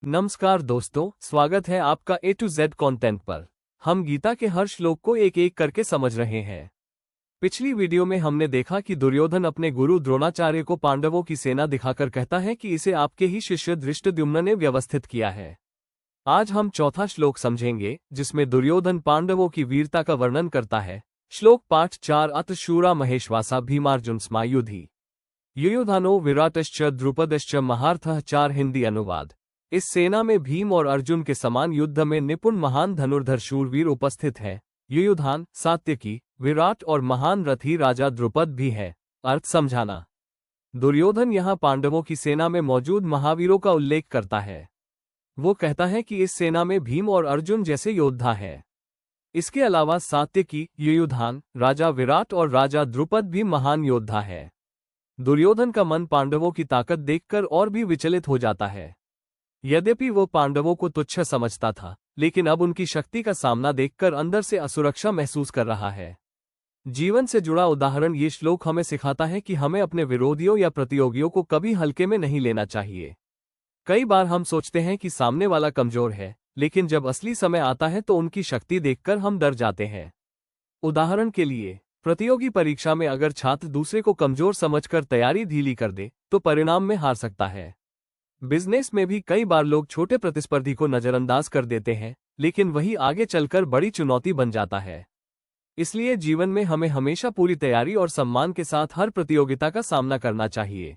नमस्कार दोस्तों, स्वागत है आपका A to Z कंटेंट पर। हम गीता के हर श्लोक को एक एक करके समझ रहे हैं। पिछली वीडियो में हमने देखा कि दुर्योधन अपने गुरु द्रोणाचार्य को पांडवों की सेना दिखाकर कहता है कि इसे आपके ही शिष्य धृष्टद्युम्न ने व्यवस्थित किया है। आज हम चौथा श्लोक समझेंगे, जिसमें दुर्योधन पांडवों की वीरता का वर्णन करता है। श्लोक पाठ 4 अत शूरा महेश्वासा भीमार्जुन स्मायुधि युयुधानो विराटश्च द्रुपदश्च महार्थः। 4 हिंदी अनुवाद। इस सेना में भीम और अर्जुन के समान युद्ध में निपुण महान धनुर्धर शूरवीर उपस्थित हैं। युयुधान, सात्यकी, विराट और महान रथी राजा द्रुपद भी है। अर्थ समझाना। दुर्योधन यहाँ पांडवों की सेना में मौजूद महावीरों का उल्लेख करता है। वो कहता है कि इस सेना में भीम और अर्जुन जैसे योद्धा हैं। इसके अलावा सात्यकी, युयुधान, राजा विराट और राजा द्रुपद भी महान योद्धा है। दुर्योधन का मन पांडवों की ताकत देखकर और भी विचलित हो जाता है। यद्यपि वो पांडवों को तुच्छ समझता था, लेकिन अब उनकी शक्ति का सामना देखकर अंदर से असुरक्षा महसूस कर रहा है। जीवन से जुड़ा उदाहरण ये श्लोक हमें सिखाता है कि हमें अपने विरोधियों या प्रतियोगियों को कभी हल्के में नहीं लेना चाहिए। कई बार हम सोचते हैं कि सामने वाला कमजोर है, लेकिन जब असली समय आता है तो उनकी शक्ति देखकर हम डर जाते हैं। उदाहरण के लिए, प्रतियोगी परीक्षा में अगर छात्र दूसरे को कमजोर समझकर तैयारी ढीली कर दे, तो परिणाम में हार सकता है। बिजनेस में भी कई बार लोग छोटे प्रतिस्पर्धी को नजरअंदाज कर देते हैं, लेकिन वही आगे चलकर बड़ी चुनौती बन जाता है। इसलिए जीवन में हमें हमेशा पूरी तैयारी और सम्मान के साथ हर प्रतियोगिता का सामना करना चाहिए।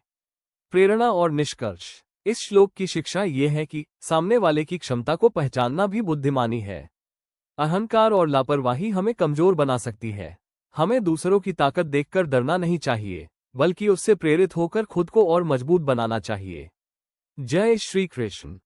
प्रेरणा और निष्कर्ष। इस श्लोक की शिक्षा ये है कि सामने वाले की क्षमता को पहचानना भी बुद्धिमानी है। अहंकार और लापरवाही हमें कमजोर बना सकती है। हमें दूसरों की ताकत देखकर डरना नहीं चाहिए, बल्कि उससे प्रेरित होकर खुद को और मजबूत बनाना चाहिए। जय श्री कृष्ण।